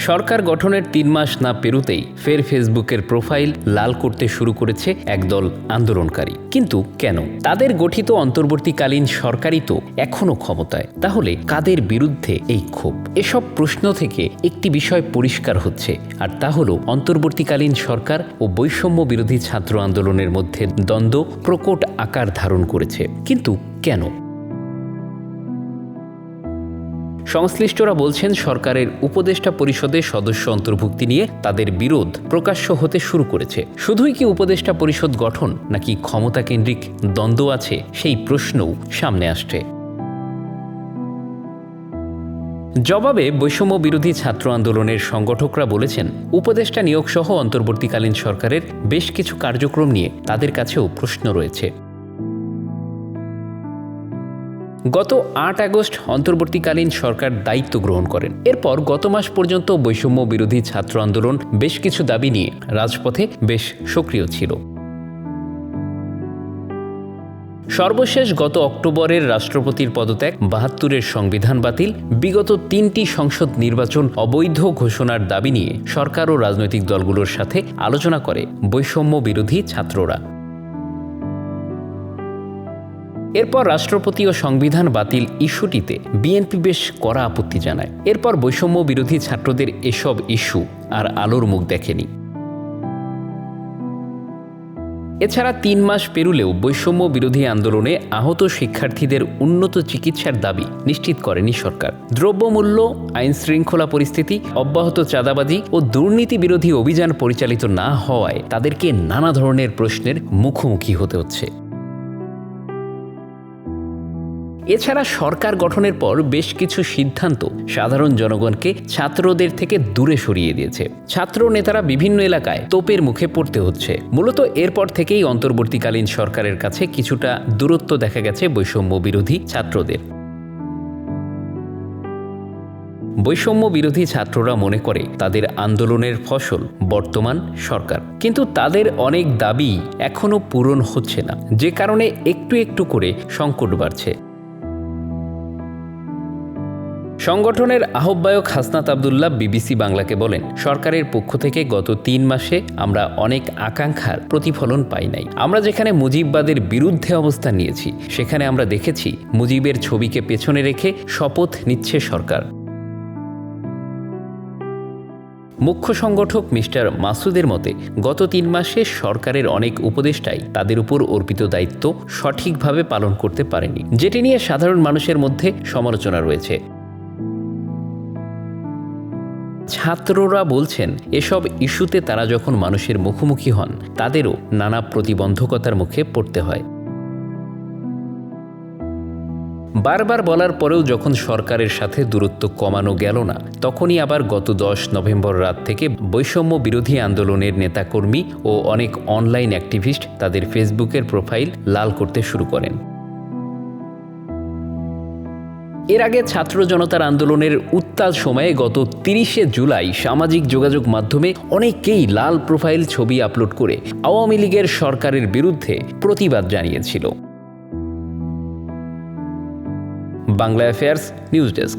সরকার গঠনের ৩ মাস না পেরোতেই ফের ফেসবুকের প্রোফাইল লাল করতে শুরু করেছে একদল আন্দোলনকারী। কিন্তু কেন? তাদের গঠিত অন্তর্বর্তীকালীন সরকারই তো এখনো ক্ষমতায়, তাহলে কাদের বিরুদ্ধে এই ক্ষোভ? এসব প্রশ্ন থেকে একটি বিষয় পরিষ্কার হচ্ছে, আর তা হলো অন্তর্বর্তীকালীন সরকার ও বৈষম্য বিরোধী ছাত্র আন্দোলনের মধ্যে দ্বন্দ্ব প্রকট আকার ধারণ করেছে। কিন্তু কেন? সংশ্লিষ্টরা বলছেন, সরকারের উপদেষ্টা পরিষদে সদস্য অন্তর্ভুক্তি নিয়ে তাদের বিরোধ প্রকাশ্য হতে শুরু করেছে। শুধুই কি উপদেষ্টা পরিষদ গঠন, নাকি ক্ষমতাকেন্দ্রিক দ্বন্দ্ব আছে, সেই প্রশ্নও সামনে আসছে। জবাবে বৈষম্য বিরোধী ছাত্র আন্দোলনের সংগঠকরা বলেছেন, উপদেষ্টা নিয়োগ সহ অন্তর্বর্তীকালীন সরকারের বেশ কিছু কার্যক্রম নিয়ে তাদের কাছেও প্রশ্ন রয়েছে। গত ৮ আগস্ট অন্তর্বর্তীকালীন সরকার দায়িত্ব গ্রহণ করেন। এরপর গত মাস পর্যন্ত বৈষম্য বিরোধী ছাত্র আন্দোলন বেশ কিছু দাবি নিয়ে রাজপথে বেশ সক্রিয় ছিল। সর্বশেষ গত অক্টোবরের রাষ্ট্রপতির পদত্যাগ, ৭২-এর সংবিধান বাতিল, বিগত ৩টি সংসদ নির্বাচন অবৈধ ঘোষণার দাবি নিয়ে সরকার ও রাজনৈতিক দলগুলোর সাথে আলোচনা করে বৈষম্য বিরোধী ছাত্ররা। এরপর রাষ্ট্রপতি ও সংবিধান বাতিল ইস্যুটিতে বিএনপি বেশ কড়া আপত্তি জানায়। এরপর বৈষম্য বিরোধী ছাত্রদের এসব ইস্যু আর আলোর মুখ দেখেনি। এছাড়া ৩ মাস পেরুলেও বৈষম্য বিরোধী আন্দোলনে আহত শিক্ষার্থীদের উন্নত চিকিৎসার দাবি নিশ্চিত করেনি সরকার। দ্রব্যমূল্য, আইন শৃঙ্খলা পরিস্থিতি, অব্যাহত চাঁদাবাজি ও দুর্নীতি বিরোধী অভিযান পরিচালিত না হওয়ায় তাদেরকে নানা ধরনের প্রশ্নের মুখোমুখি হতে হচ্ছে। এছাড়া সরকার গঠনের পর বেশ কিছু সিদ্ধান্ত সাধারণ জনগণকে ছাত্রদের থেকে দূরে সরিয়ে দিয়েছে। ছাত্র নেতারা বিভিন্ন এলাকায় তোপের মুখে পড়তে হচ্ছে। মূলত এরপর থেকেই অন্তর্বর্তীকালীন সরকারের কাছে কিছুটা দূরত্ব দেখা গেছে বৈষম্য বিরোধী ছাত্রদের। বৈষম্য বিরোধী ছাত্ররা মনে করে তাদের আন্দোলনের ফসল বর্তমান সরকার, কিন্তু তাদের অনেক দাবি এখনো পূরণ হচ্ছে না, যে কারণে একটু একটু করে সংকট বাড়ছে। সংগঠনের আহ্বায়ক হাসনাত আবদুল্লাহ বিবিসি বাংলাকে বলেন, সরকারের পক্ষ থেকে গত ৩ মাসে আমরা অনেক আকাঙ্ক্ষার প্রতিফলন পাই নাই। আমরা যেখানে মুজিববাদের বিরুদ্ধে অবস্থান নিয়েছি, সেখানে আমরা দেখেছি মুজিবের ছবিকে পেছনে রেখে শপথ নিচ্ছে সরকার। মুখ্য সংগঠক মিস্টার মাসুদের মতে, গত ৩ মাসে সরকারের অনেক উপদেষ্টাই তাদের উপর অর্পিত দায়িত্ব সঠিকভাবে পালন করতে পারেনি, যেটি নিয়ে সাধারণ মানুষের মধ্যে সমালোচনা রয়েছে। ছাত্ররা বলছেন, এসব ইস্যুতে তারা যখন মানুষের মুখোমুখি হন, তাদেরও নানা প্রতিবন্ধকতার মুখে পড়তে হয়। বারবার বলার পরেও যখন সরকারের সাথে দূরত্ব কমানো গেল না, তখনই আবার গত 10 নভেম্বর রাত থেকে বৈষম্য বিরোধী আন্দোলনের নেতাকর্মী ও অনেক অনলাইন অ্যাক্টিভিস্ট তাদের ফেসবুকের প্রোফাইল লাল করতে শুরু করেন। এর আগে ছাত্র জনতার আন্দোলনের উত্তাল সময়ে গত 30শে জুলাই সামাজিক যোগাযোগ মাধ্যমে অনেকেই লাল প্রোফাইল ছবি আপলোড করে আওয়ামী লীগের সরকারের বিরুদ্ধে প্রতিবাদ জানিয়েছিল। Bangla affairs news desk.